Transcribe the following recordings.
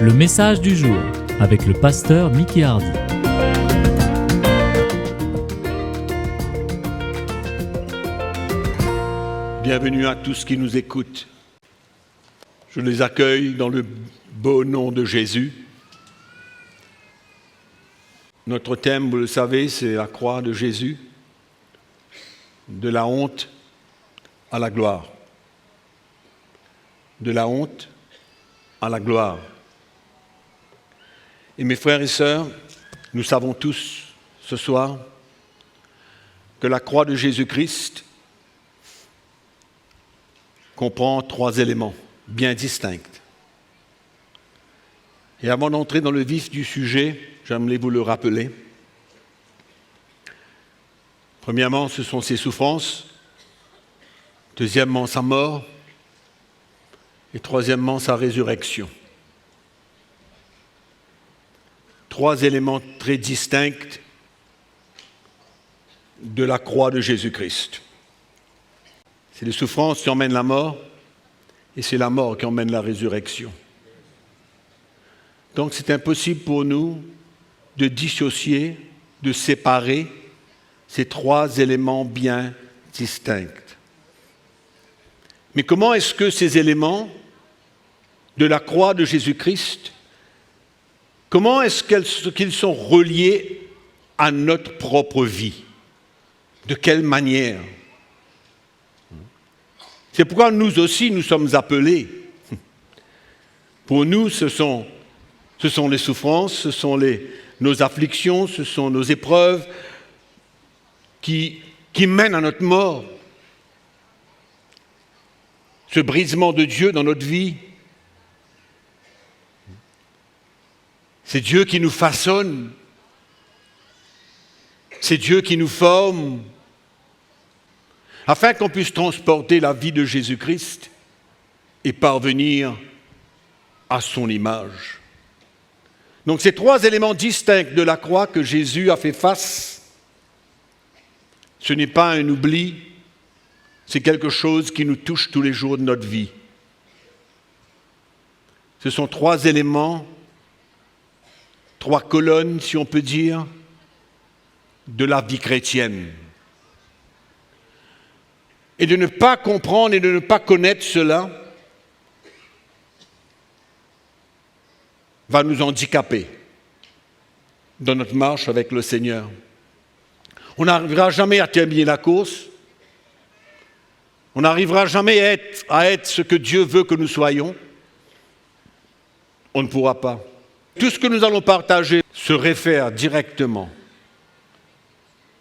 Le message du jour avec le pasteur Mickey Hardy. Bienvenue à tous qui nous écoutent. Je les accueille dans le beau nom de Jésus. Notre thème, vous le savez, c'est la croix de Jésus, de la honte à la gloire. De la honte à la gloire. Et mes frères et sœurs, nous savons tous ce soir que la croix de Jésus-Christ comprend 3 éléments bien distincts. Et avant d'entrer dans le vif du sujet, j'aimerais vous le rappeler. Premièrement, ce sont ses souffrances. Deuxièmement, sa mort. Et troisièmement, sa résurrection. 3 éléments très distincts de la croix de Jésus-Christ. C'est les souffrances qui emmènent la mort et c'est la mort qui emmène la résurrection. Donc c'est impossible pour nous de dissocier, de séparer ces 3 éléments bien distincts. Mais comment est-ce que ces éléments de la croix de Jésus-Christ, comment est-ce qu'ils sont reliés à notre propre vie? De quelle manière? C'est pourquoi nous aussi, nous sommes appelés. Pour nous, ce sont les souffrances, ce sont nos afflictions, ce sont nos épreuves qui mènent à notre mort. Ce brisement de Dieu dans notre vie, c'est Dieu qui nous façonne, c'est Dieu qui nous forme, afin qu'on puisse transporter la vie de Jésus-Christ et parvenir à son image. Donc ces 3 éléments distincts de la croix que Jésus a fait face, ce n'est pas un oubli, c'est quelque chose qui nous touche tous les jours de notre vie. Ce sont 3 éléments, 3 colonnes, si on peut dire, de la vie chrétienne. Et de ne pas comprendre et de ne pas connaître cela va nous handicaper dans notre marche avec le Seigneur. On n'arrivera jamais à terminer la course. On n'arrivera jamais à être ce que Dieu veut que nous soyons. On ne pourra pas. Tout ce que nous allons partager se réfère directement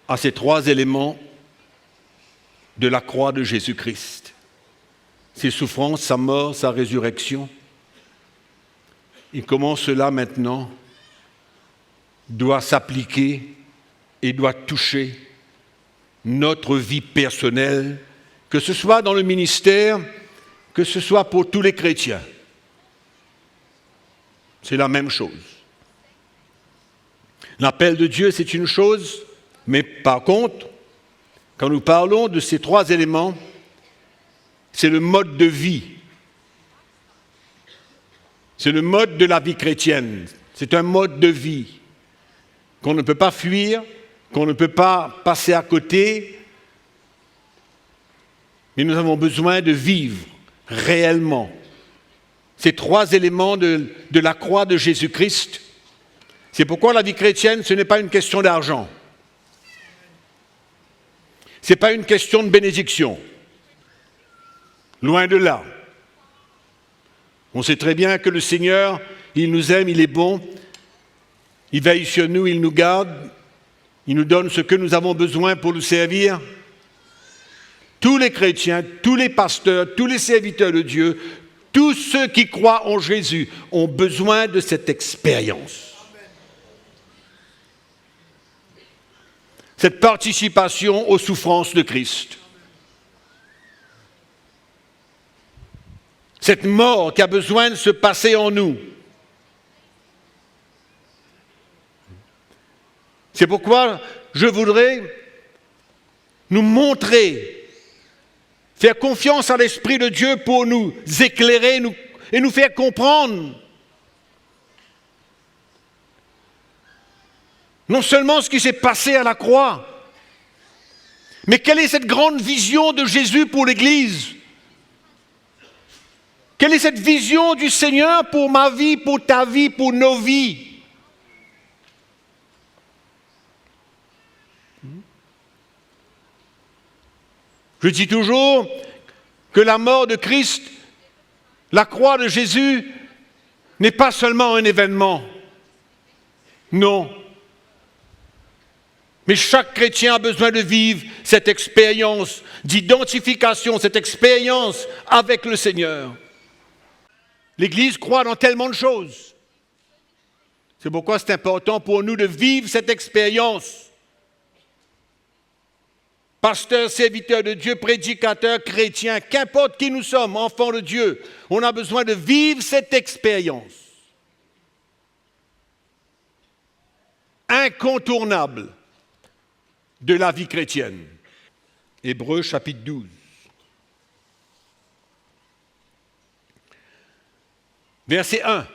à ces 3 éléments de la croix de Jésus-Christ. Ses souffrances, sa mort, sa résurrection. Et comment cela maintenant doit s'appliquer et doit toucher notre vie personnelle, que ce soit dans le ministère, que ce soit pour tous les chrétiens. C'est la même chose. L'appel de Dieu, c'est une chose, mais par contre, quand nous parlons de ces 3 éléments, c'est le mode de vie. C'est le mode de la vie chrétienne. C'est un mode de vie qu'on ne peut pas fuir, qu'on ne peut pas passer à côté, mais nous avons besoin de vivre réellement ces 3 éléments de la croix de Jésus-Christ. C'est pourquoi la vie chrétienne, ce n'est pas une question d'argent. Ce n'est pas une question de bénédiction. Loin de là. On sait très bien que le Seigneur, il nous aime, il est bon, il veille sur nous, il nous garde, il nous donne ce que nous avons besoin pour nous servir. Tous les chrétiens, tous les pasteurs, tous les serviteurs de Dieu, tous ceux qui croient en Jésus ont besoin de cette expérience. Cette participation aux souffrances de Christ. Cette mort qui a besoin de se passer en nous. C'est pourquoi je voudrais nous montrer, faire confiance à l'Esprit de Dieu pour nous éclairer et nous faire comprendre Non seulement ce qui s'est passé à la croix, mais quelle est cette grande vision de Jésus pour l'Église? Quelle est cette vision du Seigneur pour ma vie, pour ta vie, pour nos vies? Je dis toujours que la mort de Christ, la croix de Jésus, n'est pas seulement un événement. Non. Mais chaque chrétien a besoin de vivre cette expérience d'identification, cette expérience avec le Seigneur. L'Église croit dans tellement de choses. C'est pourquoi c'est important pour nous de vivre cette expérience. Pasteur, serviteur de Dieu, prédicateur, chrétien, qu'importe qui nous sommes, enfants de Dieu, on a besoin de vivre cette expérience. Incontournable de la vie chrétienne. Hébreux chapitre 12. Verset 1.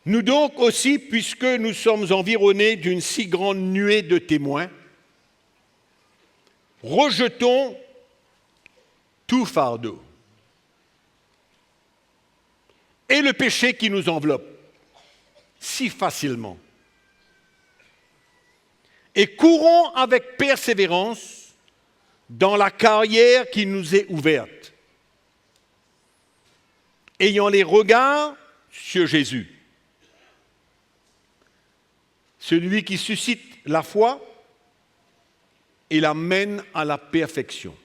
Nous donc aussi, puisque nous sommes environnés d'une si grande nuée de témoins, rejetons tout fardeau et le péché qui nous enveloppe si facilement. Et courons avec persévérance dans la carrière qui nous est ouverte, ayant les regards sur Jésus. Celui qui suscite la foi et la mène à la perfection.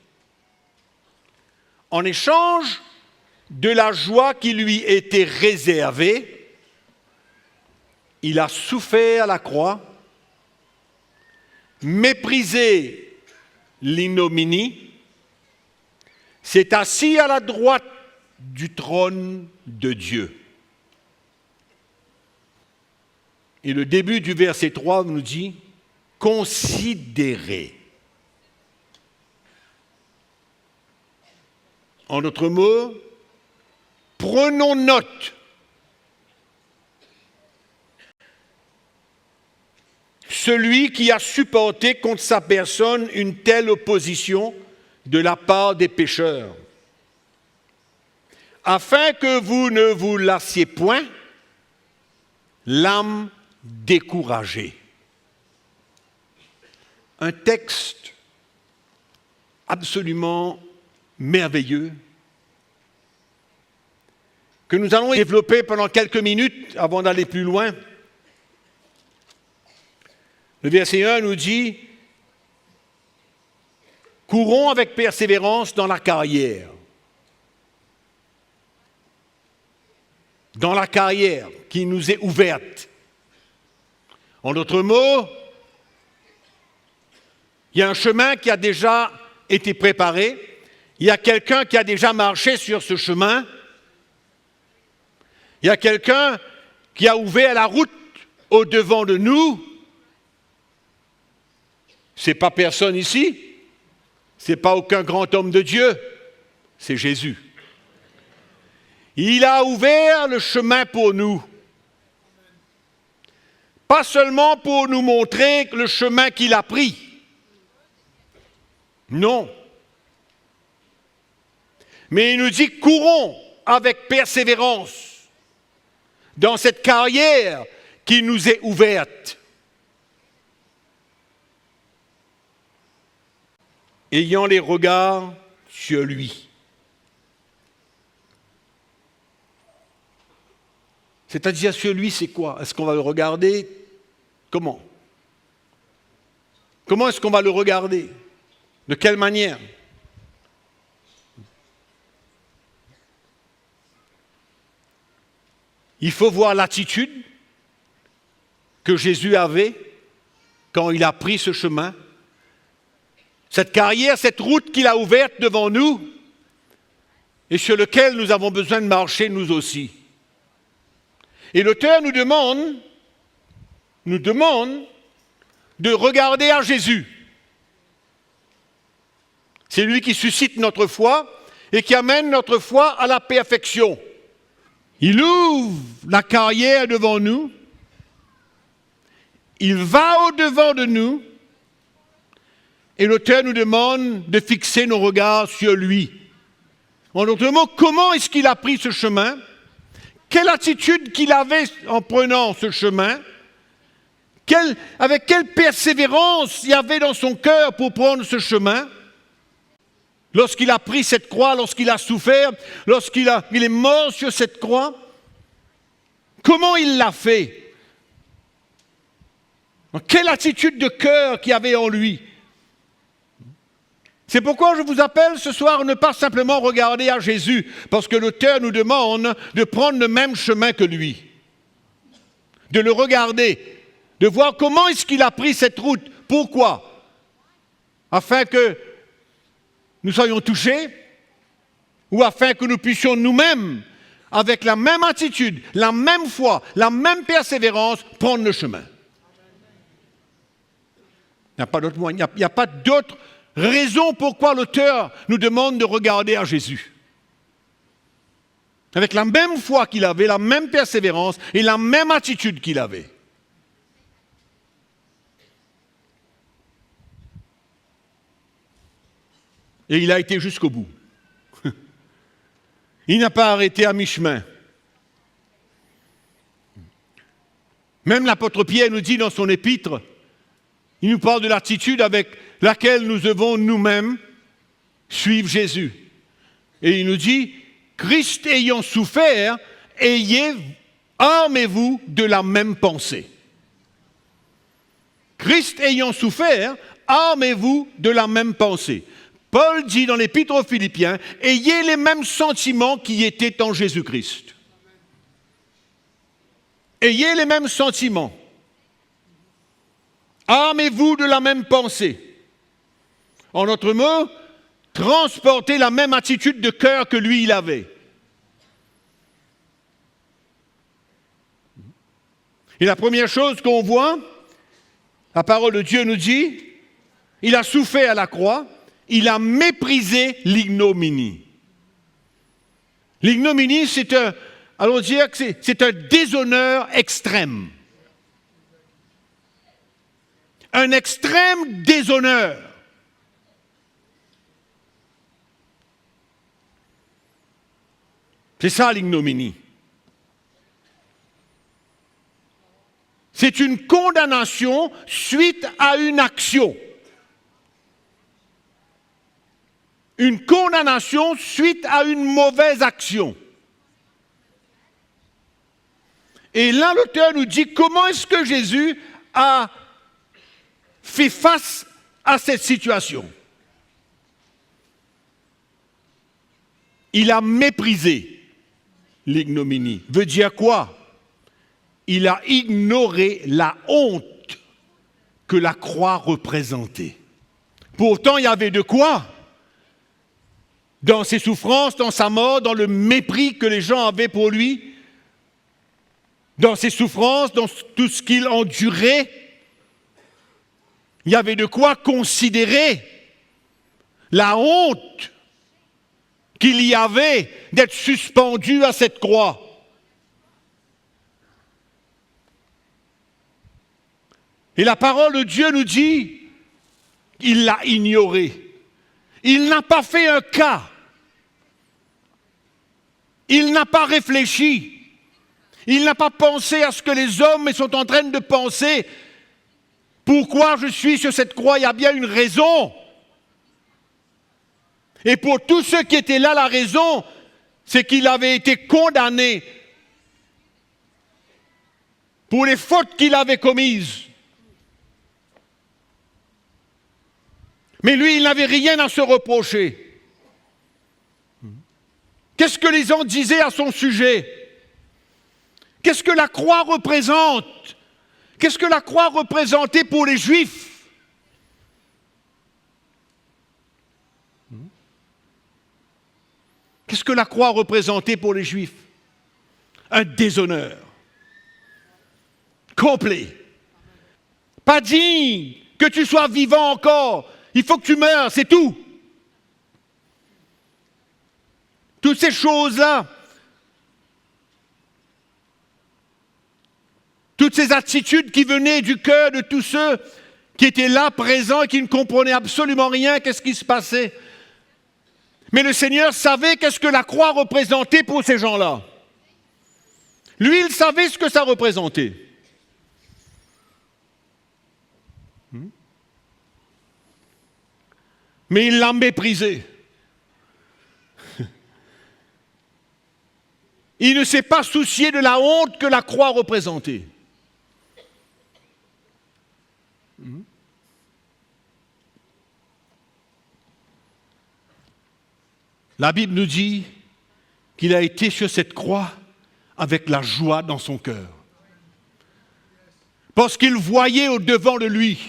En échange de la joie qui lui était réservée, il a souffert la croix, méprisé l'ignominie, s'est assis à la droite du trône de Dieu. Et le début du verset 3 nous dit « Considérez ». En d'autres mots, prenons note. Celui qui a supporté contre sa personne une telle opposition de la part des pécheurs, afin que vous ne vous lassiez point l'âme découragée. Un texte absolument merveilleux que nous allons développer pendant quelques minutes avant d'aller plus loin. Le verset 1 nous dit « Courons avec persévérance dans la carrière ». Dans la carrière qui nous est ouverte. En d'autres mots, il y a un chemin qui a déjà été préparé, il y a quelqu'un qui a déjà marché sur ce chemin, il y a quelqu'un qui a ouvert la route au-devant de nous. Ce n'est pas personne ici, ce n'est pas aucun grand homme de Dieu, c'est Jésus. Il a ouvert le chemin pour nous. Pas seulement pour nous montrer le chemin qu'il a pris. Non. Mais il nous dit, courons avec persévérance dans cette carrière qui nous est ouverte. Ayant les regards sur lui. C'est-à-dire sur lui, c'est quoi? Est-ce qu'on va le regarder? Comment? Comment est-ce qu'on va le regarder? De quelle manière? Il faut voir l'attitude que Jésus avait quand il a pris ce chemin. Cette carrière, cette route qu'il a ouverte devant nous et sur laquelle nous avons besoin de marcher nous aussi. Et l'auteur nous demande de regarder à Jésus. C'est lui qui suscite notre foi et qui amène notre foi à la perfection. Il ouvre la carrière devant nous. Il va au-devant de nous. Et l'auteur nous demande de fixer nos regards sur lui. En d'autres mots, comment est-ce qu'il a pris ce chemin? Quelle attitude qu'il avait en prenant ce chemin? Avec quelle persévérance il y avait dans son cœur pour prendre ce chemin? Lorsqu'il a pris cette croix, lorsqu'il a souffert, lorsqu'il est mort sur cette croix, comment il l'a fait? Quelle attitude de cœur qu'il y avait en lui? C'est pourquoi je vous appelle ce soir à ne pas simplement regarder à Jésus, parce que l'auteur nous demande de prendre le même chemin que lui, de le regarder, de voir comment est-ce qu'il a pris cette route. Pourquoi? Afin que nous soyons touchés, ou afin que nous puissions nous-mêmes, avec la même attitude, la même foi, la même persévérance, prendre le chemin. Il n'y a pas d'autre moyen, il n'y a pas d'autre raison pourquoi l'auteur nous demande de regarder à Jésus. Avec la même foi qu'il avait, la même persévérance et la même attitude qu'il avait. Et il a été jusqu'au bout. Il n'a pas arrêté à mi-chemin. Même l'apôtre Pierre nous dit dans son épître, il nous parle de l'attitude avec laquelle nous devons nous-mêmes suivre Jésus. Et il nous dit, Christ ayant souffert, armez-vous de la même pensée. Christ ayant souffert, armez-vous de la même pensée. Paul dit dans l'épître aux Philippiens, ayez les mêmes sentiments qui étaient en Jésus-Christ. Ayez les mêmes sentiments. Armez-vous de la même pensée. En d'autres mots, transportez la même attitude de cœur que lui, il avait. Et la première chose qu'on voit, la parole de Dieu nous dit, il a souffert à la croix, il a méprisé l'ignominie. L'ignominie, c'est un déshonneur extrême. Un extrême déshonneur. C'est ça l'ignominie. C'est une condamnation suite à une action. Une condamnation suite à une mauvaise action. Et là, l'auteur nous dit comment est-ce que Jésus a fait face à cette situation. Il a méprisé l'ignominie. Veut dire quoi? Il a ignoré la honte que la croix représentait. Pourtant, il y avait de quoi? Dans ses souffrances, dans sa mort, dans le mépris que les gens avaient pour lui, dans ses souffrances, dans tout ce qu'il endurait, il y avait de quoi considérer la honte qu'il y avait d'être suspendu à cette croix. Et la parole de Dieu nous dit, il l'a ignoré. Il n'a pas fait un cas. Il n'a pas réfléchi. Il n'a pas pensé à ce que les hommes sont en train de penser. Pourquoi je suis sur cette croix? Il y a bien une raison. Et pour tous ceux qui étaient là, la raison, c'est qu'il avait été condamné pour les fautes qu'il avait commises. Mais lui, il n'avait rien à se reprocher. Qu'est-ce que les gens disaient à son sujet? Qu'est-ce que la croix représente? Qu'est-ce que la croix représentait pour les Juifs? Qu'est-ce que la croix représentait pour les Juifs? Un déshonneur complet. Pas digne que tu sois vivant encore. Il faut que tu meurs, c'est tout. Toutes ces choses-là Toutes ces attitudes qui venaient du cœur de tous ceux qui étaient là, présents, et qui ne comprenaient absolument rien, qu'est-ce qui se passait. Mais le Seigneur savait qu'est-ce que la croix représentait pour ces gens-là. Lui, il savait ce que ça représentait. Mais il l'a méprisé. Il ne s'est pas soucié de la honte que la croix représentait. La Bible nous dit qu'il a été sur cette croix avec la joie dans son cœur. Parce qu'il voyait au-devant de lui,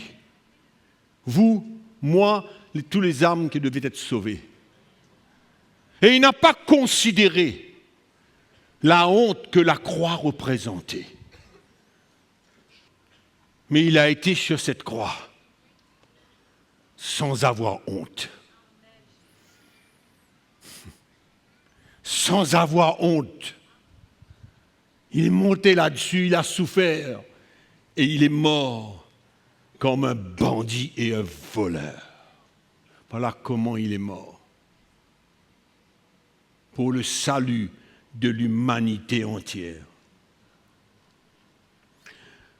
vous, moi, tous les âmes qui devaient être sauvées. Et il n'a pas considéré la honte que la croix représentait. Mais il a été sur cette croix sans avoir honte. Sans avoir honte. Il est monté là-dessus, il a souffert et il est mort comme un bandit et un voleur. Voilà comment il est mort. Pour le salut de l'humanité entière.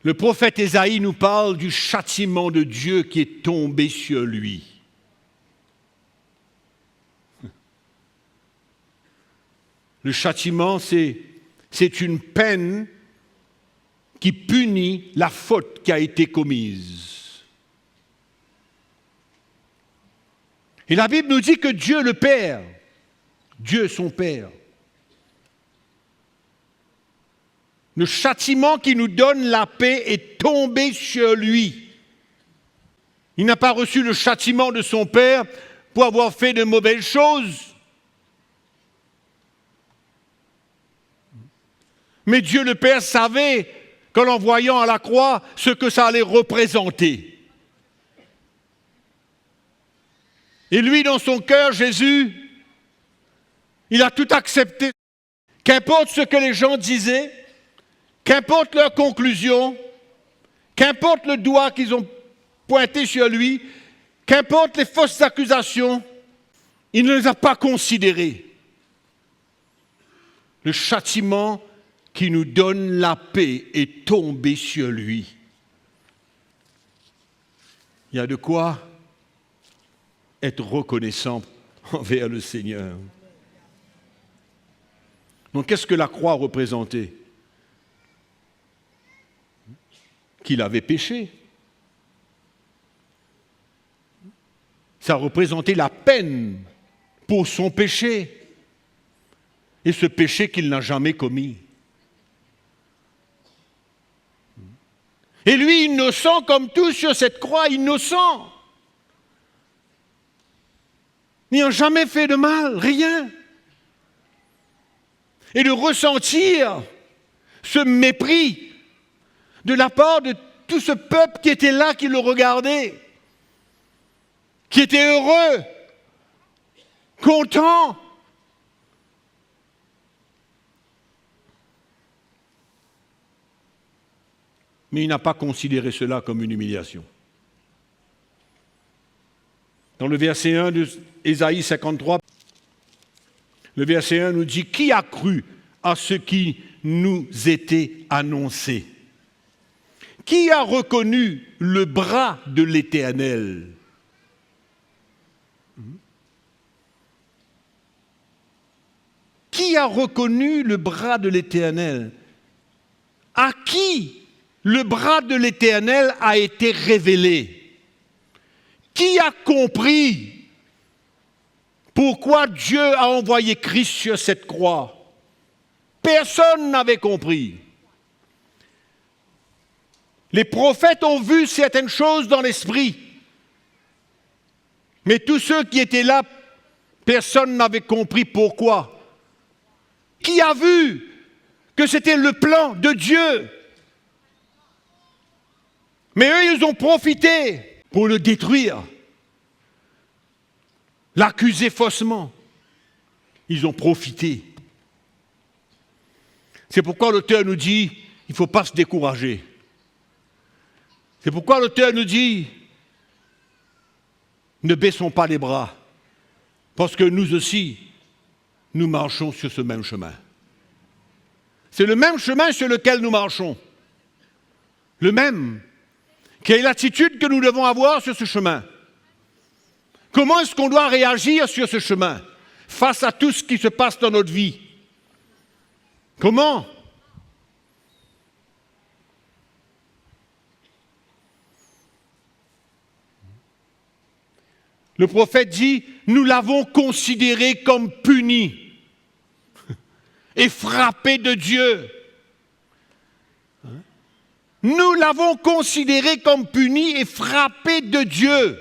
Le prophète Ésaïe nous parle du châtiment de Dieu qui est tombé sur lui. Le châtiment, c'est une peine qui punit la faute qui a été commise. Et la Bible nous dit que Dieu le Père, Dieu son Père, le châtiment qui nous donne la paix est tombé sur lui. Il n'a pas reçu le châtiment de son Père pour avoir fait de mauvaises choses. Mais Dieu le Père savait qu'en l'envoyant à la croix, ce que ça allait représenter. Et lui, dans son cœur, Jésus, il a tout accepté. Qu'importe ce que les gens disaient, qu'importe leurs conclusions, qu'importe le doigt qu'ils ont pointé sur lui, qu'importe les fausses accusations, il ne les a pas considérées. Le châtiment qui nous donne la paix est tombé sur lui. Il y a de quoi être reconnaissant envers le Seigneur. Donc, qu'est-ce que la croix représentait? Qu'il avait péché. Ça représentait la peine pour son péché. Et ce péché qu'il n'a jamais commis. Et lui, innocent comme tous sur cette croix, innocent. N'ayant jamais fait de mal, rien. Et de ressentir ce mépris de la part de tout ce peuple qui était là, qui le regardait, qui était heureux, content. Mais il n'a pas considéré cela comme une humiliation. Dans le verset 1 de Ésaïe 53, le verset 1 nous dit « Qui a cru à ce qui nous était annoncé? Qui a reconnu le bras de l'Éternel ?» Qui a reconnu le bras de l'Éternel? À qui le bras de l'Éternel a été révélé? Qui a compris pourquoi Dieu a envoyé Christ sur cette croix? Personne n'avait compris. Les prophètes ont vu certaines choses dans l'esprit, mais tous ceux qui étaient là, personne n'avait compris pourquoi. Qui a vu que c'était le plan de Dieu? Mais eux, ils ont profité pour le détruire, l'accuser faussement. Ils ont profité. C'est pourquoi l'auteur nous dit il ne faut pas se décourager. C'est pourquoi l'auteur nous dit, ne baissons pas les bras, parce que nous aussi, nous marchons sur ce même chemin. C'est le même chemin sur lequel nous marchons. Le même. Quelle est l'attitude que nous devons avoir sur ce chemin? Comment est-ce qu'on doit réagir sur ce chemin face à tout ce qui se passe dans notre vie? Comment? Le prophète dit, nous l'avons considéré comme puni et frappé de Dieu. Nous l'avons considéré comme puni et frappé de Dieu.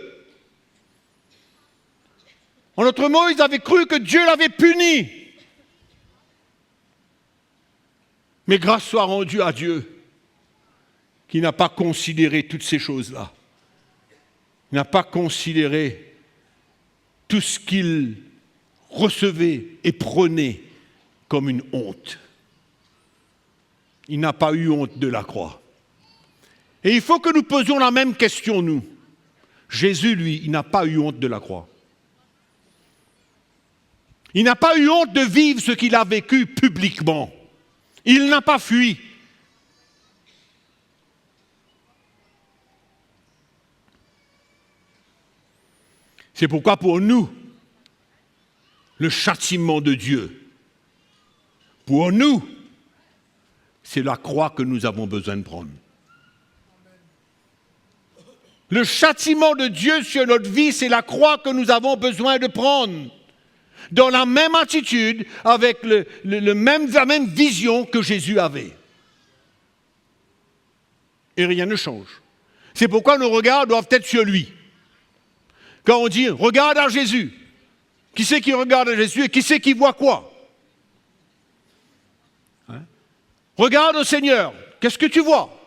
En d'autres mots, ils avaient cru que Dieu l'avait puni. Mais grâce soit rendue à Dieu, qui n'a pas considéré toutes ces choses-là. Il n'a pas considéré tout ce qu'il recevait et prenait comme une honte. Il n'a pas eu honte de la croix. Et il faut que nous posions la même question, nous. Jésus, lui, il n'a pas eu honte de la croix. Il n'a pas eu honte de vivre ce qu'il a vécu publiquement. Il n'a pas fui. C'est pourquoi pour nous, le châtiment de Dieu, pour nous, c'est la croix que nous avons besoin de prendre. Le châtiment de Dieu sur notre vie, c'est la croix que nous avons besoin de prendre. Dans la même attitude, avec la même vision que Jésus avait. Et rien ne change. C'est pourquoi nos regards doivent être sur lui. Quand on dit « regarde à Jésus », qui c'est qui regarde à Jésus et qui c'est qui voit quoi? Regarde au Seigneur, qu'est-ce que tu vois?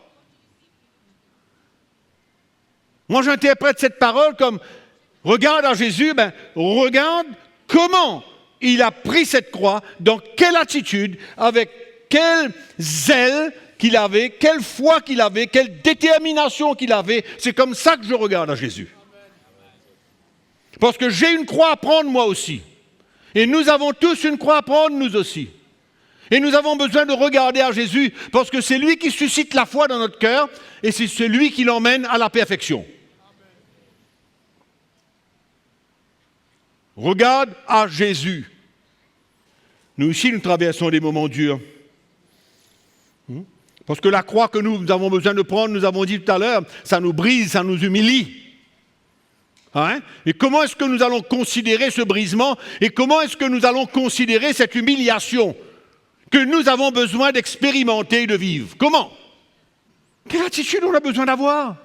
Moi, j'interprète cette parole comme « regarde à Jésus », regarde comment il a pris cette croix, dans quelle attitude, avec quel zèle qu'il avait, quelle foi qu'il avait, quelle détermination qu'il avait. C'est comme ça que je regarde à Jésus. Parce que j'ai une croix à prendre moi aussi. Et nous avons tous une croix à prendre nous aussi. Et nous avons besoin de regarder à Jésus parce que c'est lui qui suscite la foi dans notre cœur et c'est celui qui l'emmène à la perfection. Regarde à Jésus. Nous aussi, nous traversons des moments durs. Parce que la croix que nous avons besoin de prendre, nous avons dit tout à l'heure, ça nous brise, ça nous humilie. Et comment est-ce que nous allons considérer ce brisement et comment est-ce que nous allons considérer cette humiliation que nous avons besoin d'expérimenter et de vivre? Comment? Quelle attitude on a besoin d'avoir?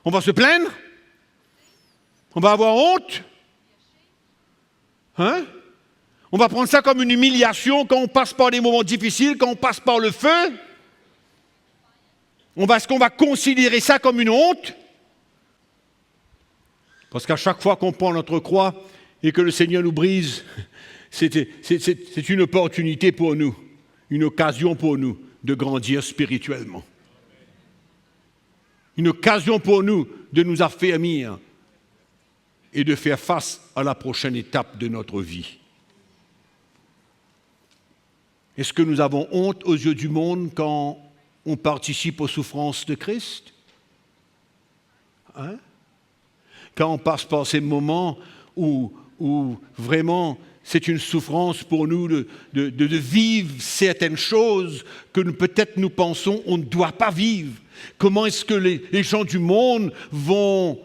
On va se plaindre? On va avoir honte? On va prendre ça comme une humiliation quand on passe par des moments difficiles, quand on passe par le feu? Est-ce qu'on va considérer ça comme une honte? Parce qu'à chaque fois qu'on prend notre croix et que le Seigneur nous brise, c'est une opportunité pour nous, une occasion pour nous de grandir spirituellement. Une occasion pour nous de nous affermir et de faire face à la prochaine étape de notre vie. Est-ce que nous avons honte aux yeux du monde quand on participe aux souffrances de Christ? Quand on passe par ces moments où vraiment c'est une souffrance pour nous de vivre certaines choses que peut-être nous pensons on ne doit pas vivre. Comment est-ce que les gens du monde vont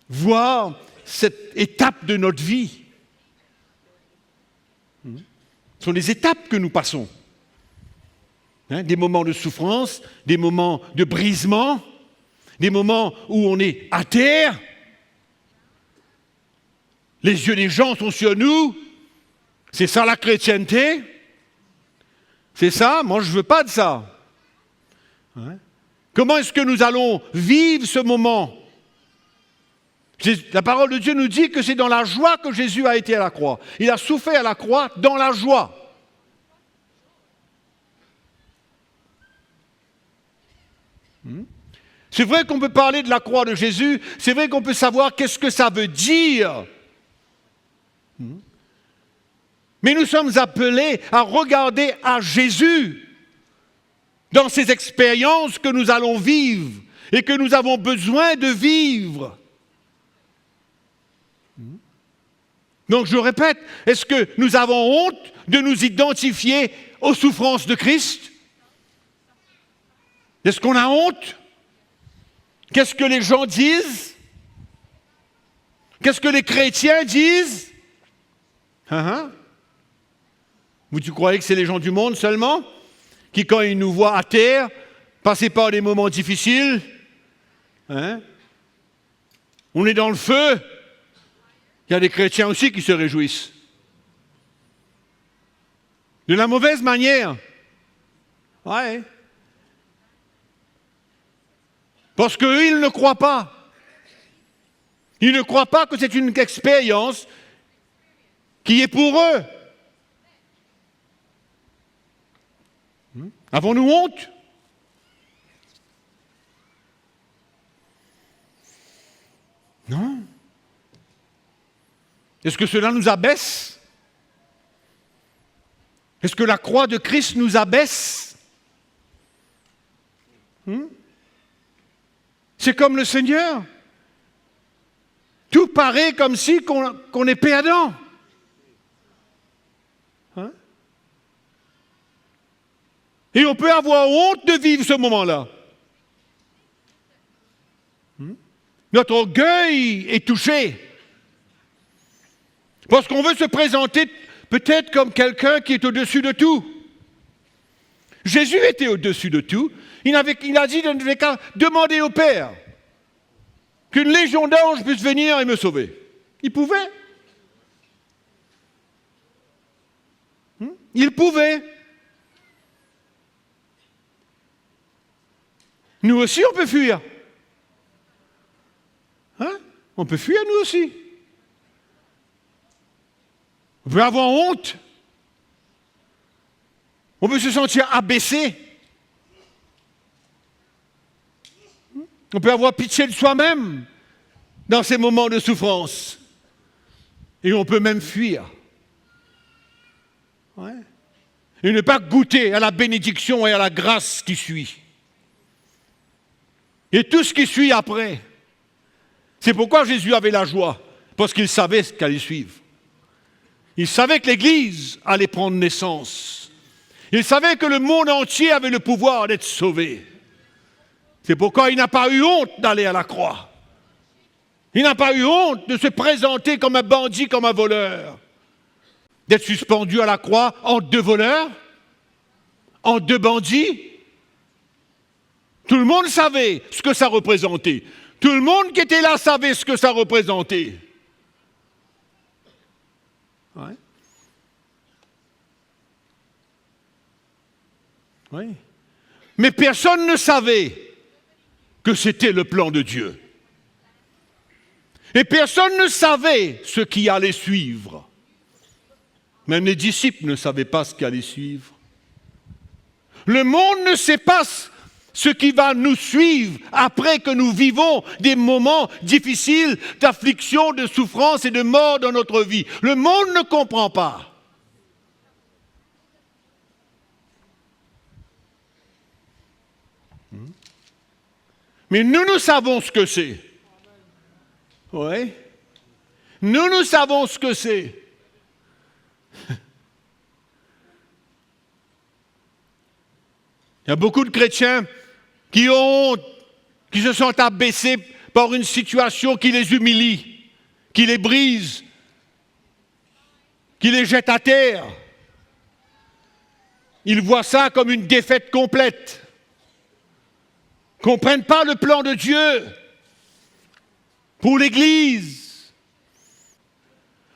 voir cette étape de notre vie? Ce sont des étapes que nous passons. Des moments de souffrance, des moments de brisement, des moments où on est à terre. Les yeux des gens sont sur nous. C'est ça la chrétienté. C'est ça, moi je ne veux pas de ça. Comment est-ce que nous allons vivre ce moment? La parole de Dieu nous dit que c'est dans la joie que Jésus a été à la croix. Il a souffert à la croix dans la joie. C'est vrai qu'on peut parler de la croix de Jésus, c'est vrai qu'on peut savoir qu'est-ce que ça veut dire. Mais nous sommes appelés à regarder à Jésus dans ces expériences que nous allons vivre et que nous avons besoin de vivre. Donc je répète, est-ce que nous avons honte de nous identifier aux souffrances de Christ? Est-ce qu'on a honte? Qu'est-ce que les gens disent? Qu'est-ce que les chrétiens disent? Vous croyez que c'est les gens du monde seulement qui, quand ils nous voient à terre, passer par des moments difficiles, on est dans le feu, il y a des chrétiens aussi qui se réjouissent. De la mauvaise manière. Ouais. Parce qu'eux, ils ne croient pas. Ils ne croient pas que c'est une expérience qui est pour eux. Avons-nous honte? Non. Est-ce que cela nous abaisse? Est-ce que la croix de Christ nous abaisse? C'est comme le Seigneur. Tout paraît comme si qu'on est perdant. Et on peut avoir honte de vivre ce moment-là. Notre orgueil est touché. Parce qu'on veut se présenter peut-être comme quelqu'un qui est au-dessus de tout. Jésus était au-dessus de tout. Il a dit qu'il n'avait qu'à demander au Père qu'une légion d'anges puisse venir et me sauver. Il pouvait. Il pouvait. Nous aussi, on peut fuir. On peut fuir, nous aussi. On peut avoir honte. On peut se sentir abaissé. On peut avoir pitié de soi-même dans ces moments de souffrance. Et on peut même fuir. Et ne pas goûter à la bénédiction et à la grâce qui suit. Et tout ce qui suit après. C'est pourquoi Jésus avait la joie, parce qu'il savait ce qu'allait suivre. Il savait que l'Église allait prendre naissance. Il savait que le monde entier avait le pouvoir d'être sauvé. C'est pourquoi il n'a pas eu honte d'aller à la croix. Il n'a pas eu honte de se présenter comme un bandit, comme un voleur. D'être suspendu à la croix entre deux voleurs, entre deux bandits. Tout le monde savait ce que ça représentait. Tout le monde qui était là savait ce que ça représentait. Oui. Mais personne ne savait que c'était le plan de Dieu. Et personne ne savait ce qui allait suivre. Même les disciples ne savaient pas ce qui allait suivre. Le monde ne sait pas ce qui va nous suivre après que nous vivons des moments difficiles d'affliction, de souffrance et de mort dans notre vie. Le monde ne comprend pas. Mais nous savons ce que c'est. Oui. Nous savons ce que c'est. Il y a beaucoup de chrétiens qui ont honte, qui se sentent abaissés par une situation qui les humilie, qui les brise, qui les jette à terre. Ils voient ça comme une défaite complète. Ils ne comprennent pas le plan de Dieu pour l'Église.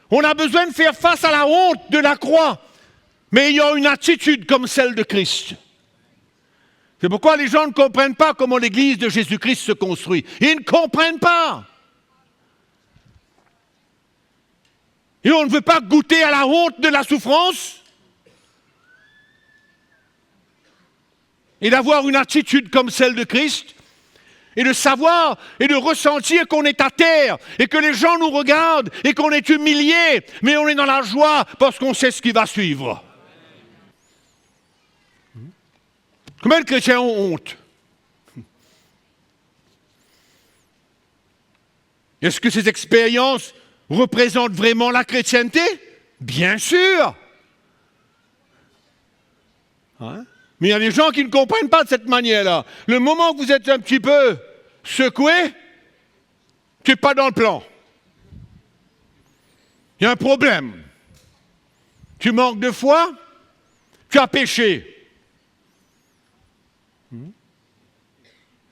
On a besoin de faire face à la honte de la croix, mais ayant une attitude comme celle de Christ. C'est pourquoi les gens ne comprennent pas comment l'Église de Jésus-Christ se construit. Ils ne comprennent pas. Et on ne veut pas goûter à la honte de la souffrance et d'avoir une attitude comme celle de Christ. Et de savoir et de ressentir qu'on est à terre et que les gens nous regardent et qu'on est humilié, mais on est dans la joie parce qu'on sait ce qui va suivre. Combien de chrétiens ont honte? Est-ce que ces expériences représentent vraiment la chrétienté? Bien sûr. Hein? Mais il y a des gens qui ne comprennent pas de cette manière-là. Le moment que vous êtes un petit peu secoué, tu n'es pas dans le plan. Il y a un problème. Tu manques de foi, tu as péché.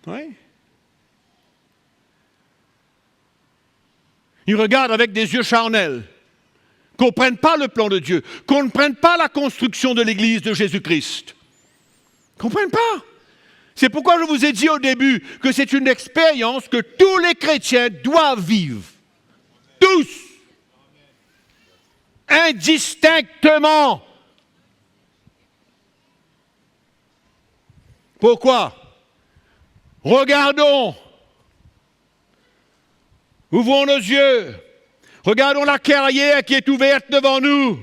Oui. Ils regardent avec des yeux charnels, ne comprennent pas le plan de Dieu, ne comprennent pas la construction de l'Église de Jésus-Christ. Ils ne comprennent pas. C'est pourquoi je vous ai dit au début que c'est une expérience que tous les chrétiens doivent vivre. Tous. Indistinctement. Pourquoi? Regardons. Ouvrons nos yeux. Regardons la carrière qui est ouverte devant nous.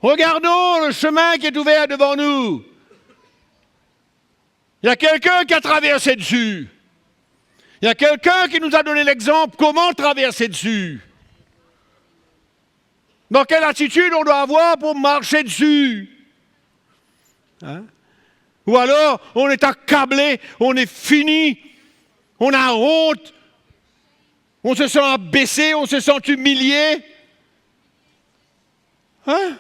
Regardons le chemin qui est ouvert devant nous. Il y a quelqu'un qui a traversé dessus. Il y a quelqu'un qui nous a donné l'exemple comment traverser dessus. Dans quelle attitude on doit avoir pour marcher dessus. Hein? Ou alors, on est accablé, on est fini, on a honte, on se sent abaissé, on se sent humilié. Hein?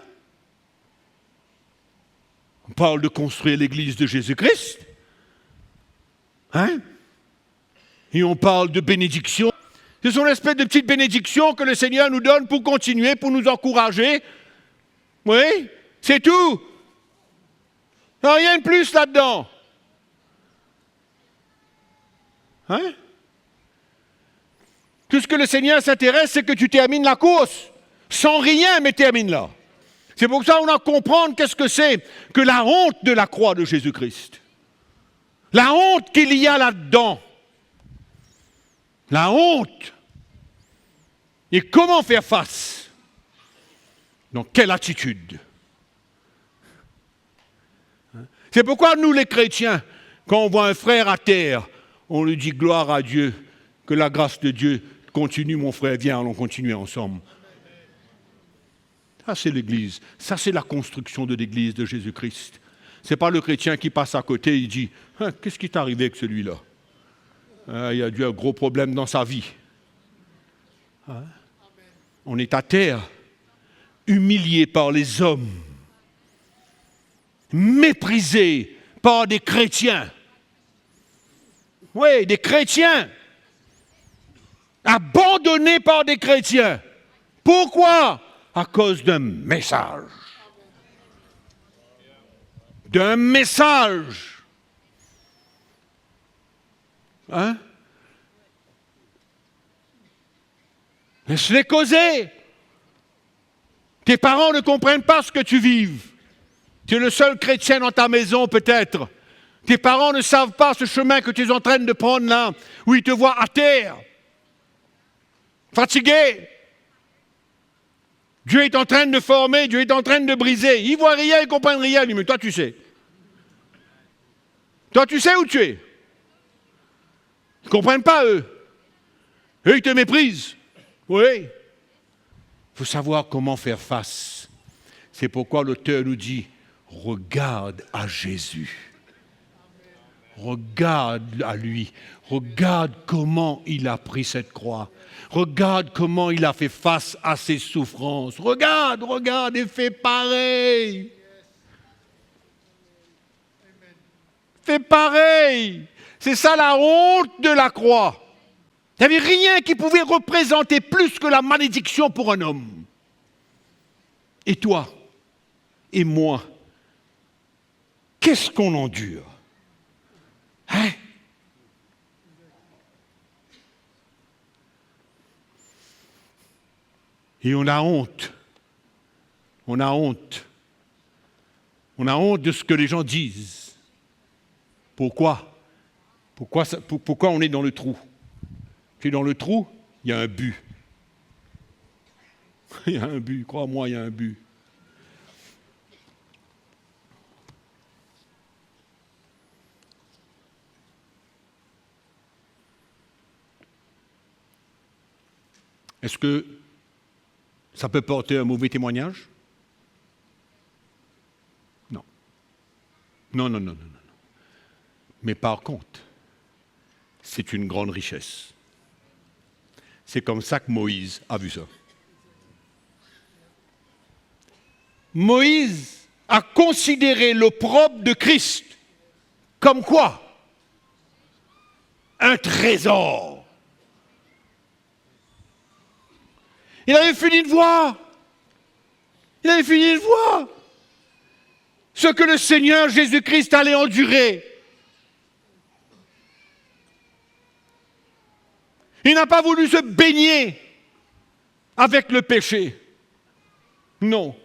On parle de construire l'Église de Jésus-Christ. Hein? Et on parle de bénédiction. Ce sont l'espèce de petites bénédictions que le Seigneur nous donne pour continuer, pour nous encourager. Oui, c'est tout. Il n'y a rien de plus là-dedans. Hein? Tout ce que le Seigneur s'intéresse, c'est que tu termines la course. Sans rien, mais termine-la. C'est pour ça qu'on doit comprendre qu'est-ce que c'est que la honte de la croix de Jésus-Christ. La honte qu'il y a là-dedans. La honte. Et comment faire face? Dans quelle attitude? C'est pourquoi nous, les chrétiens, quand on voit un frère à terre, on lui dit gloire à Dieu, que la grâce de Dieu continue, mon frère, viens, allons continuer ensemble. Ça, c'est l'Église. Ça, c'est la construction de l'Église de Jésus-Christ. Ce n'est pas le chrétien qui passe à côté et dit hein, qu'est-ce qui t'est arrivé avec celui-là? Il a dû un gros problème dans sa vie. Hein? On est à terre, humilié par les hommes, méprisé par des chrétiens. Oui, des chrétiens. Abandonné par des chrétiens. Pourquoi? À cause d'un message. D'un message. Hein? Laisse-les causer. Tes parents ne comprennent pas ce que tu vives. Tu es le seul chrétien dans ta maison peut-être. Tes parents ne savent pas ce chemin que tu es en train de prendre là, où ils te voient à terre. Fatigué. Dieu est en train de former, Dieu est en train de briser. Ils ne voient rien, ils ne comprennent rien. Mais toi, tu sais. Toi, tu sais où tu es. Ils ne comprennent pas, eux. Eux, ils te méprisent. Oui. Il faut savoir comment faire face. C'est pourquoi l'auteur nous dit, regarde à Jésus. Regarde à lui. Regarde comment il a pris cette croix. Regarde comment il a fait face à ses souffrances. Regarde, regarde et fais pareil. Fais pareil. C'est ça la honte de la croix. Il n'y avait rien qui pouvait représenter plus que la malédiction pour un homme. Et toi, et moi, qu'est-ce qu'on endure? Hein? Et on a honte. On a honte. On a honte de ce que les gens disent. Pourquoi? Pourquoi on est dans le trou? Puis dans le trou, il y a un but. Il y a un but, crois-moi, il y a un but. Est-ce que ça peut porter un mauvais témoignage? Non. Non. Mais par contre, c'est une grande richesse. C'est comme ça que Moïse a vu ça. Moïse a considéré l'opprobre de Christ comme quoi? Un trésor. Il avait fini de voir. Il avait fini de voir ce que le Seigneur Jésus-Christ allait endurer. Il n'a pas voulu se baigner avec le péché. Non.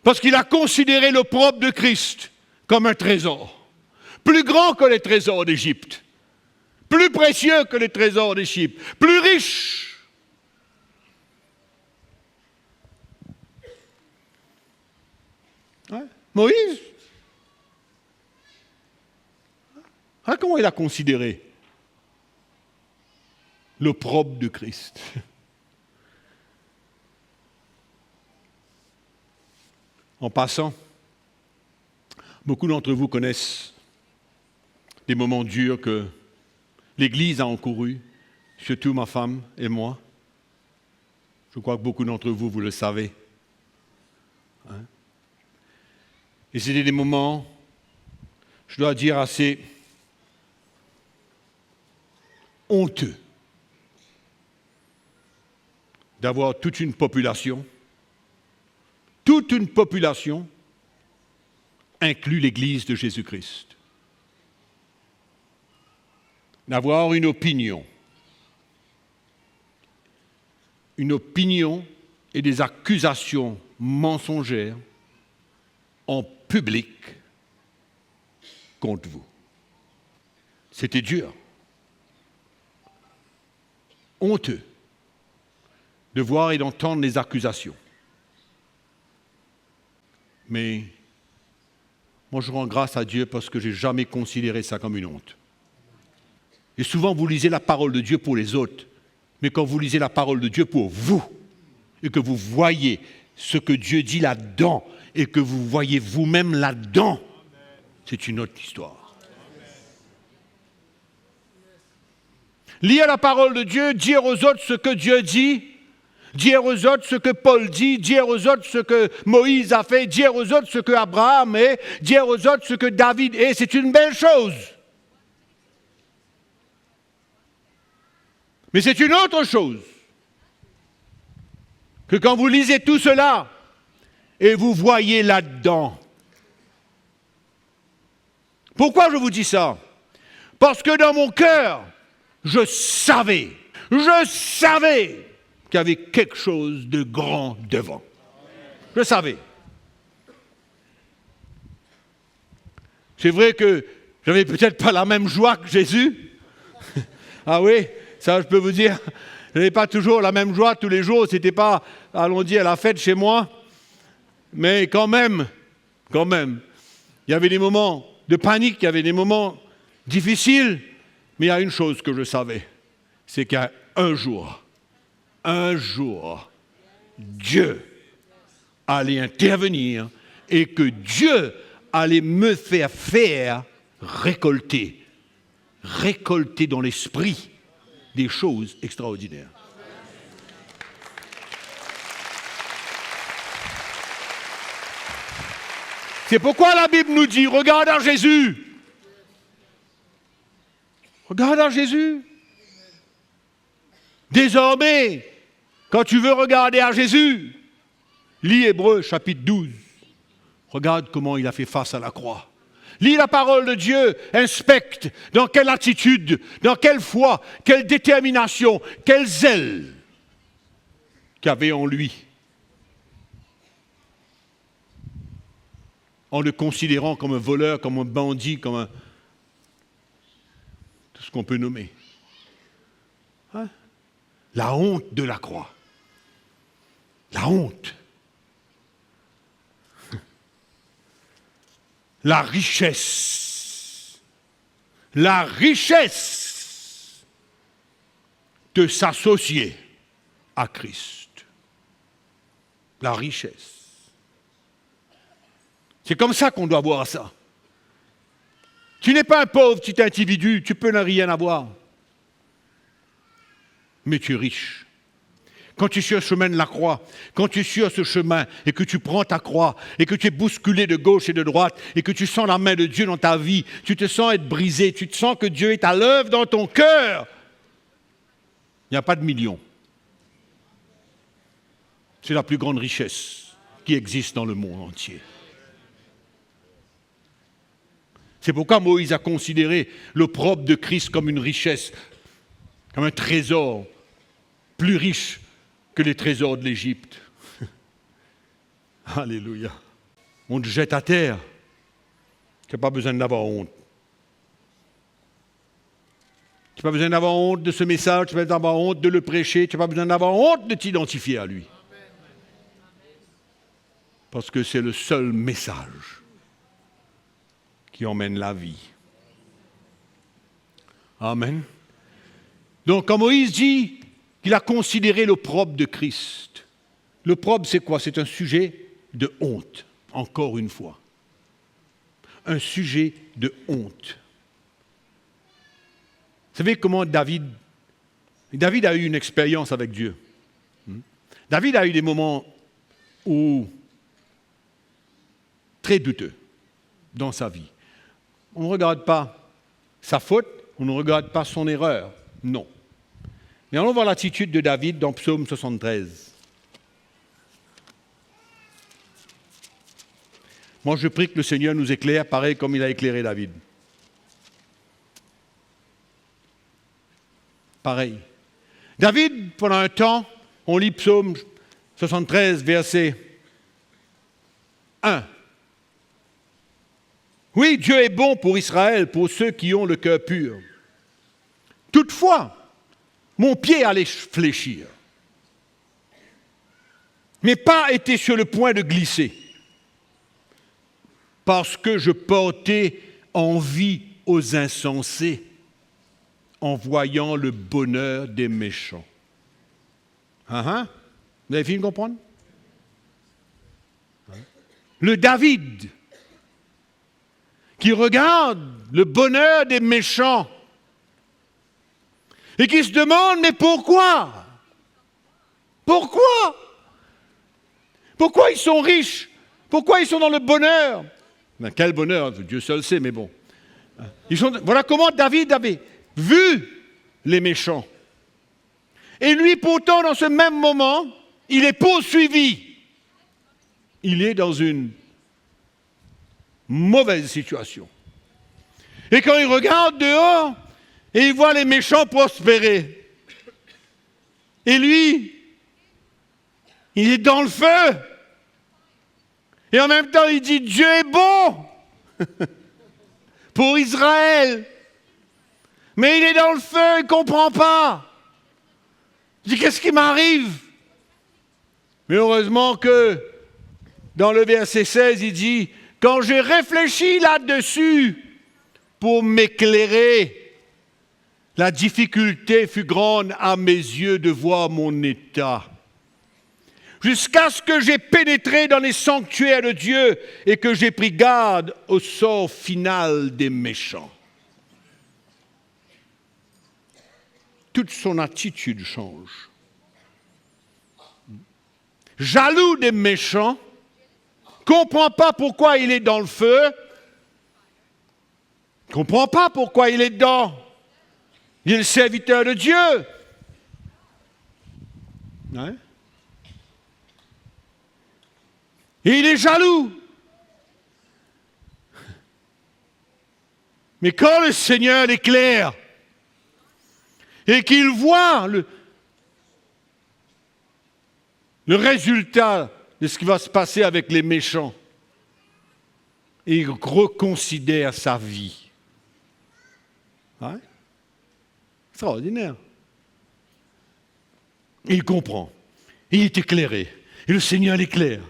Parce qu'il a considéré l'opprobre de Christ comme un trésor. Plus grand que les trésors d'Égypte. Plus précieux que les trésors d'Égypte. Plus riche. Ouais. Moïse. Comment il a considéré l'opprobre de Christ? En passant, beaucoup d'entre vous connaissent des moments durs que l'Église a encourus, surtout ma femme et moi. Je crois que beaucoup d'entre vous, vous le savez. Hein? Et c'était des moments, je dois dire, assez honteux d'avoir toute une population, inclut l'Église de Jésus-Christ, d'avoir une opinion et des accusations mensongères en public contre vous. C'était dur, honteux de voir et d'entendre les accusations. Mais moi, je rends grâce à Dieu parce que je n'ai jamais considéré ça comme une honte. Et souvent, vous lisez la parole de Dieu pour les autres, mais quand vous lisez la parole de Dieu pour vous, et que vous voyez ce que Dieu dit là-dedans, et que vous voyez vous-même là-dedans, c'est une autre histoire. Lire la parole de Dieu, dire aux autres ce que Dieu dit, dire aux autres ce que Paul dit, dire aux autres ce que Moïse a fait, dire aux autres ce que Abraham est, dire aux autres ce que David est, c'est une belle chose. Mais c'est une autre chose que quand vous lisez tout cela et vous voyez là-dedans. Pourquoi je vous dis ça? Parce que dans mon cœur, je savais qu'il y avait quelque chose de grand devant. Je savais. C'est vrai que j'avais peut-être pas la même joie que Jésus. Ah oui, ça je peux vous dire, je n'avais pas toujours la même joie tous les jours, c'était pas, allons dire, la fête chez moi. Mais quand même, il y avait des moments de panique, il y avait des moments difficiles, mais il y a une chose que je savais, c'est qu'un jour, Dieu allait intervenir et que Dieu allait me faire récolter dans l'esprit des choses extraordinaires. C'est pourquoi la Bible nous dit, regarde à Jésus. Regarde à Jésus. Désormais, quand tu veux regarder à Jésus, lis Hébreux chapitre 12. Regarde comment il a fait face à la croix. Lis la parole de Dieu, inspecte dans quelle attitude, dans quelle foi, quelle détermination, quel zèle qu'il y avait en lui. En le considérant comme un voleur, comme un bandit, comme un... ce qu'on peut nommer. Hein? La honte de la croix. La honte. La richesse. La richesse de s'associer à Christ. La richesse. C'est comme ça qu'on doit voir ça. Tu n'es pas un pauvre petit individu, tu peux ne rien avoir. Mais tu es riche. Quand tu es sur le chemin de la croix, quand tu es sur ce chemin et que tu prends ta croix et que tu es bousculé de gauche et de droite et que tu sens la main de Dieu dans ta vie, tu te sens être brisé, tu te sens que Dieu est à l'œuvre dans ton cœur. Il n'y a pas de millions. C'est la plus grande richesse qui existe dans le monde entier. C'est pourquoi Moïse a considéré l'opprobre de Christ comme une richesse, comme un trésor plus riche que les trésors de l'Égypte. Alléluia. On te jette à terre. Tu n'as pas besoin d'avoir honte. Tu n'as pas besoin d'avoir honte de ce message, tu n'as pas besoin d'avoir honte de le prêcher, tu n'as pas besoin d'avoir honte de t'identifier à lui. Parce que c'est le seul message qui emmène la vie. Amen. Donc, quand Moïse dit qu'il a considéré l'opprobre de Christ, l'opprobre, c'est quoi? C'est un sujet de honte, encore une fois. Un sujet de honte. Vous savez comment David a eu une expérience avec Dieu. David a eu des moments très douteux dans sa vie. On ne regarde pas sa faute, on ne regarde pas son erreur, non. Mais allons voir l'attitude de David dans Psaume 73. Moi, je prie que le Seigneur nous éclaire pareil comme il a éclairé David. Pareil. David, pendant un temps, on lit Psaume 73, verset 1. Oui, Dieu est bon pour Israël, pour ceux qui ont le cœur pur. Toutefois, mon pied allait fléchir, mais pas était sur le point de glisser, parce que je portais envie aux insensés en voyant le bonheur des méchants. Vous avez fini de comprendre? Le David qui regarde le bonheur des méchants et qui se demande, mais pourquoi? Pourquoi? Pourquoi ils sont riches? Pourquoi ils sont dans le bonheur? Ben, quel bonheur, Dieu seul sait, mais bon. Voilà comment David avait vu les méchants. Et lui, pourtant, dans ce même moment, il est poursuivi. Il est dans une mauvaise situation. Et quand il regarde dehors, et il voit les méchants prospérer. Et lui, il est dans le feu. Et en même temps, il dit, Dieu est bon pour Israël. Mais il est dans le feu, il ne comprend pas. Il dit, qu'est-ce qui m'arrive? Mais heureusement que dans le verset 16, il dit, quand j'ai réfléchi là-dessus pour m'éclairer, la difficulté fut grande à mes yeux de voir mon état. Jusqu'à ce que j'ai pénétré dans les sanctuaires de Dieu et que j'ai pris garde au sort final des méchants. Toute son attitude change. Jaloux des méchants, comprend pas pourquoi il est dans le feu, comprend pas pourquoi il est dedans. Il est le serviteur de Dieu. Ouais. Et il est jaloux. Mais quand le Seigneur l'éclaire et qu'il voit le résultat de ce qui va se passer avec les méchants, et il reconsidère sa vie. Ouais. Extraordinaire. Et il comprend. Il est éclairé. Et le Seigneur l'éclaire.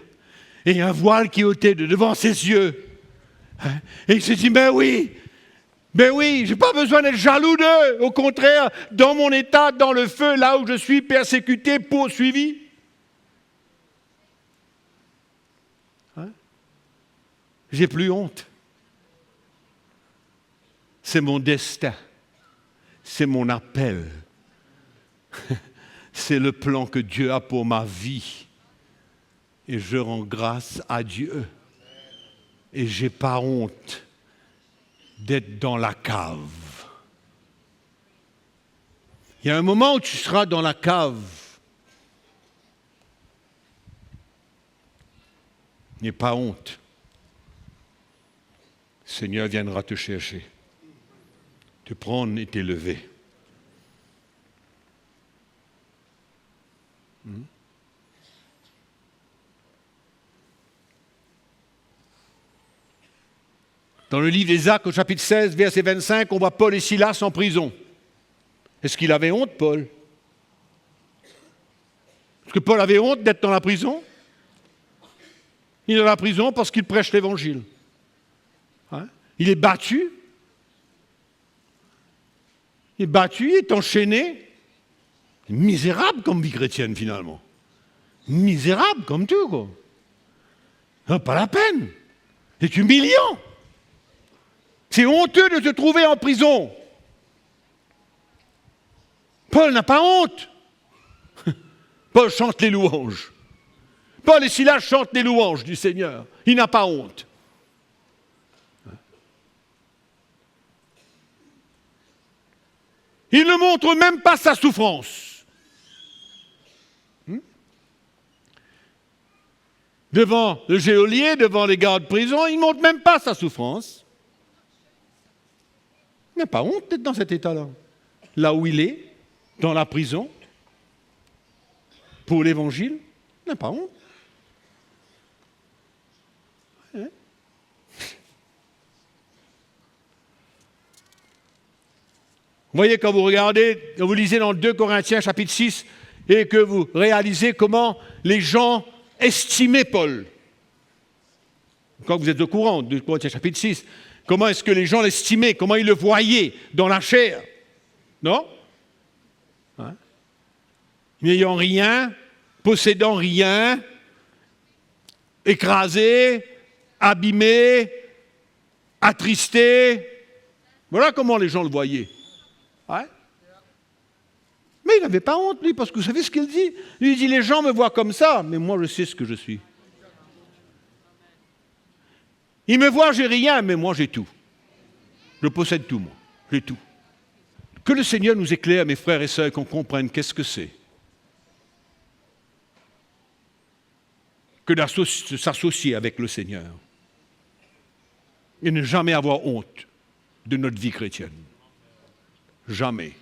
Et il y a un voile qui est ôté de devant ses yeux. Et il se dit, ben oui, je n'ai pas besoin d'être jaloux d'eux. Au contraire, dans mon état, dans le feu, là où je suis persécuté, poursuivi. J'ai plus honte. C'est mon destin. C'est mon appel. C'est le plan que Dieu a pour ma vie. Et je rends grâce à Dieu. Et je n'ai pas honte d'être dans la cave. Il y a un moment où tu seras dans la cave. N'aie pas honte. Le Seigneur viendra te chercher, te prendre et t'élever. Dans le livre des Actes, au chapitre 16, verset 25, on voit Paul et Silas en prison. Est-ce qu'il avait honte, Paul? Est-ce que Paul avait honte d'être dans la prison? Il est dans la prison parce qu'il prêche l'Évangile. Il est battu. Il est battu, il est enchaîné. Misérable comme vie chrétienne, finalement. Misérable comme tout, quoi. Non, pas la peine. C'est humiliant. C'est honteux de se trouver en prison. Paul n'a pas honte. Paul chante les louanges. Paul et Silas chantent les louanges du Seigneur. Il n'a pas honte. Il ne montre même pas sa souffrance. Devant le geôlier, devant les gardes de prison, il ne montre même pas sa souffrance. Il n'a pas honte d'être dans cet état-là. Là où il est, dans la prison, pour l'Évangile, il n'a pas honte. Vous voyez, quand vous regardez, quand vous lisez dans 2 Corinthiens chapitre 6, et que vous réalisez comment les gens estimaient Paul. Quand vous êtes au courant, 2 Corinthiens chapitre 6, comment est-ce que les gens l'estimaient, comment ils le voyaient dans la chair. Non? N'ayant rien, possédant rien, écrasé, abîmé, attristé. Voilà comment les gens le voyaient. Ouais. Mais il n'avait pas honte, lui, parce que vous savez ce qu'il dit? Il dit, les gens me voient comme ça, mais moi je sais ce que je suis. Ils me voient, j'ai rien, mais moi j'ai tout. Je possède tout, moi. J'ai tout. Que le Seigneur nous éclaire, mes frères et sœurs, qu'on comprenne qu'est-ce que c'est. Que de s'associer avec le Seigneur. Et ne jamais avoir honte de notre vie chrétienne. Jamais.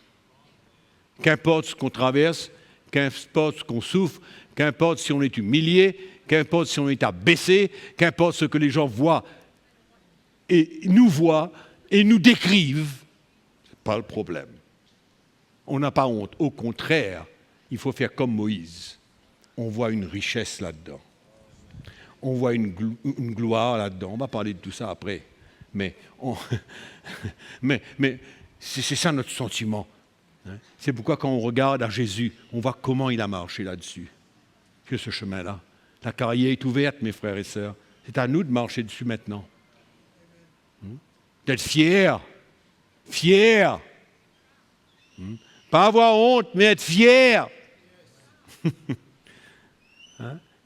Qu'importe ce qu'on traverse, qu'importe ce qu'on souffre, qu'importe si on est humilié, qu'importe si on est abaissé, qu'importe ce que les gens voient et nous décrivent, ce n'est pas le problème. On n'a pas honte. Au contraire, il faut faire comme Moïse. On voit une richesse là-dedans. On voit une gloire là-dedans. On va parler de tout ça après. Mais c'est ça notre sentiment. C'est pourquoi quand on regarde à Jésus, on voit comment il a marché là-dessus. Que ce chemin-là. La carrière est ouverte, mes frères et sœurs. C'est à nous de marcher dessus maintenant. D'être fiers. Fiers. Pas avoir honte, mais être fiers.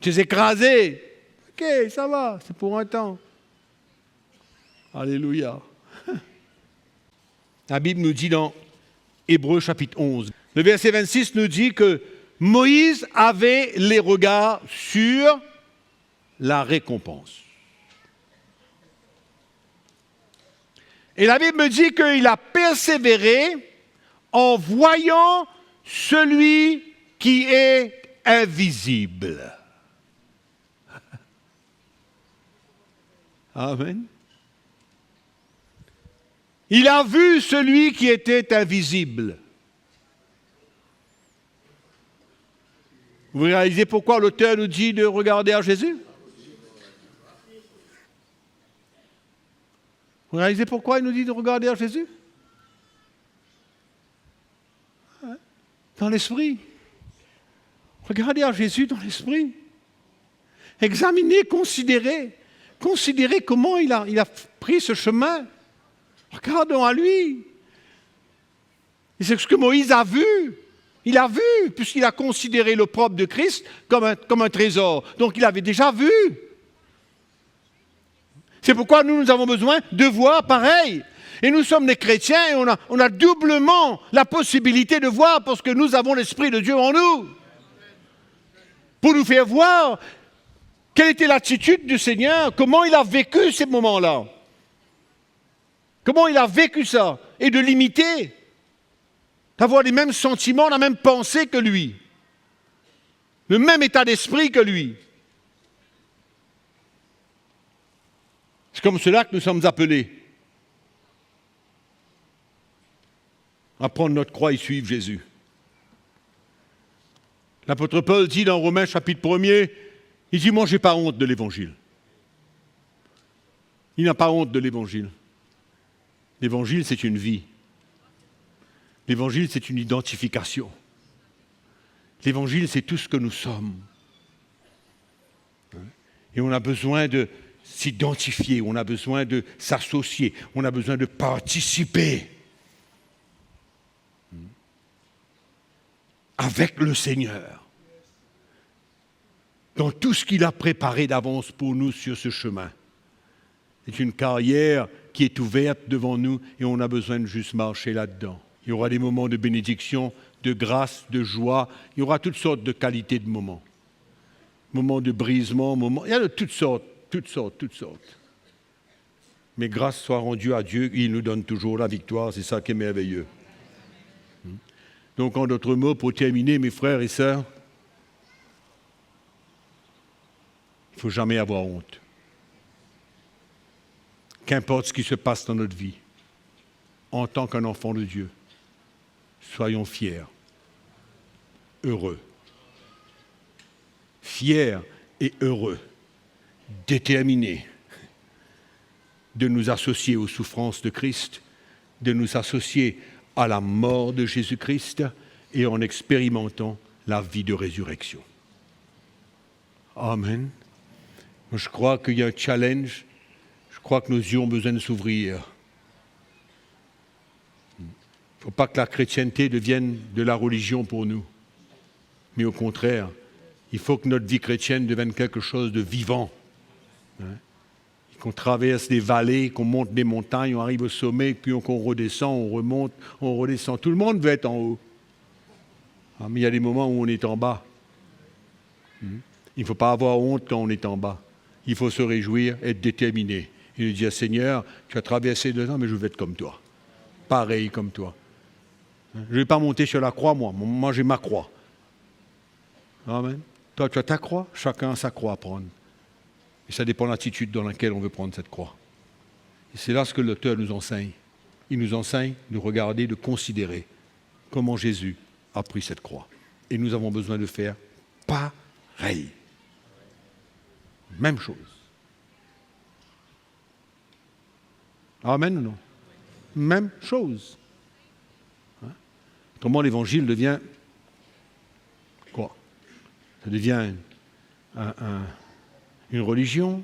Tu es écrasé. Ok, ça va, c'est pour un temps. Alléluia. La Bible nous dit dans Hébreux chapitre 11, le verset 26 nous dit que Moïse avait les regards sur la récompense. Et la Bible me dit qu'il a persévéré en voyant celui qui est invisible. Amen. Il a vu celui qui était invisible. Vous réalisez pourquoi l'auteur nous dit de regarder à Jésus? Vous réalisez pourquoi il nous dit de regarder à Jésus? Dans l'esprit. Regardez à Jésus dans l'esprit. Examinez, considérez. Considérez comment il a pris ce chemin. Regardons à lui. Et c'est ce que Moïse a vu. Il a vu, puisqu'il a considéré l'opprobre de Christ comme un trésor. Donc il avait déjà vu. C'est pourquoi nous avons besoin de voir pareil. Et nous sommes des chrétiens et on a doublement la possibilité de voir parce que nous avons l'Esprit de Dieu en nous. Pour nous faire voir quelle était l'attitude du Seigneur, comment il a vécu ces moments-là. Comment il a vécu ça. Et de l'imiter. D'avoir les mêmes sentiments, la même pensée que lui. Le même état d'esprit que lui. C'est comme cela que nous sommes appelés. À prendre notre croix et suivre Jésus. L'apôtre Paul dit dans Romains chapitre 1er, il dit, moi je n'ai pas honte de l'évangile. Il n'a pas honte de l'évangile. L'évangile c'est une vie. L'évangile c'est une identification. L'évangile c'est tout ce que nous sommes. Et on a besoin de s'identifier, on a besoin de s'associer, on a besoin de participer avec le Seigneur dans tout ce qu'il a préparé d'avance pour nous sur ce chemin. C'est une carrière qui est ouverte devant nous et on a besoin de juste marcher là-dedans. Il y aura des moments de bénédiction, de grâce, de joie, il y aura toutes sortes de qualités de moments. Moments de brisement, il y a de toutes sortes. Mais grâce soit rendue à Dieu, il nous donne toujours la victoire, c'est ça qui est merveilleux. Donc en d'autres mots, pour terminer, mes frères et sœurs, il ne faut jamais avoir honte. Qu'importe ce qui se passe dans notre vie, en tant qu'un enfant de Dieu, soyons fiers, heureux. Fiers et heureux, déterminés de nous associer aux souffrances de Christ, de nous associer à la mort de Jésus-Christ et en expérimentant la vie de résurrection. Amen. Je crois qu'il y a un challenge. Je crois que nos yeux ont besoin de s'ouvrir. Il ne faut pas que la chrétienté devienne de la religion pour nous. Mais au contraire, il faut que notre vie chrétienne devienne quelque chose de vivant. Qu'on traverse des vallées, qu'on monte des montagnes, on arrive au sommet, puis qu'on redescend, on remonte, on redescend. Tout le monde veut être en haut. Mais il y a des moments où on est en bas. Il ne faut pas avoir honte quand on est en bas. Il faut se réjouir, être déterminé. Il nous dit, Seigneur, tu as traversé 2 ans, mais je veux être comme toi. Pareil comme toi. Je ne vais pas monter sur la croix, moi. Moi, j'ai ma croix. Amen. Toi, tu as ta croix, chacun a sa croix à prendre. Et ça dépend de l'attitude dans laquelle on veut prendre cette croix. Et c'est là ce que l'auteur nous enseigne. Il nous enseigne de regarder, de considérer comment Jésus a pris cette croix. Et nous avons besoin de faire pareil. Même chose. Amen ou non? Même chose. Comment l'évangile devient quoi? Ça devient une religion.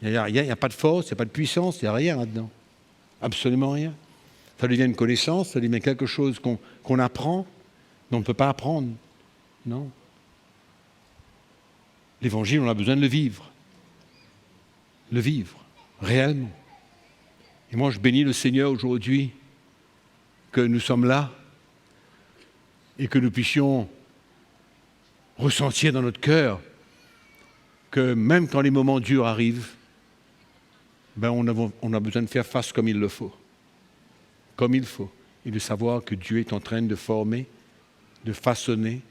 Il n'y a pas de force, il n'y a pas de puissance, il n'y a rien là-dedans. Absolument rien. Ça devient une connaissance, ça devient quelque chose qu'on apprend, mais on ne peut pas apprendre. Non. L'évangile, on a besoin de le vivre. Le vivre, réellement. Et moi, je bénis le Seigneur aujourd'hui que nous sommes là et que nous puissions ressentir dans notre cœur que même quand les moments durs arrivent, on a besoin de faire face comme il le faut. Comme il faut. Et de savoir que Dieu est en train de former, de façonner,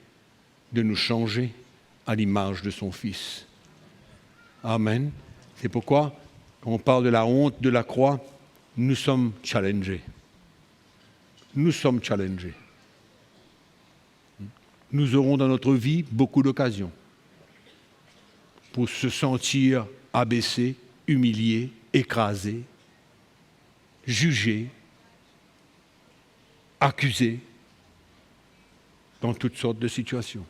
de nous changer à l'image de son Fils. Amen. C'est pourquoi, quand on parle de la honte de la croix, nous sommes challengés. Nous sommes challengés. nous aurons dans notre vie beaucoup d'occasions pour se sentir abaissés, humiliés, écrasés, jugés, accusés dans toutes sortes de situations.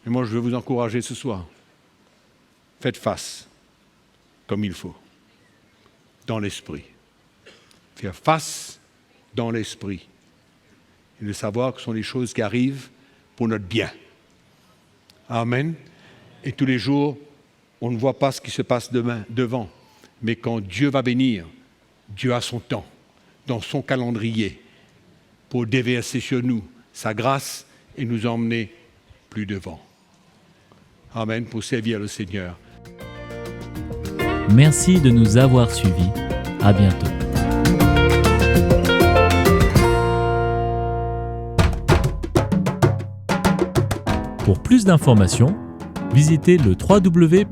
Et moi, je veux vous encourager ce soir. Faites face comme il faut, dans l'esprit. Faire face dans l'esprit. Et de savoir que ce sont les choses qui arrivent pour notre bien. Amen. Et tous les jours, on ne voit pas ce qui se passe devant. Mais quand Dieu va bénir, Dieu a son temps, dans son calendrier, pour déverser sur nous sa grâce et nous emmener plus devant. Amen, pour servir le Seigneur. Merci de nous avoir suivis. À bientôt. Pour plus d'informations, visitez le www.ctmi.org.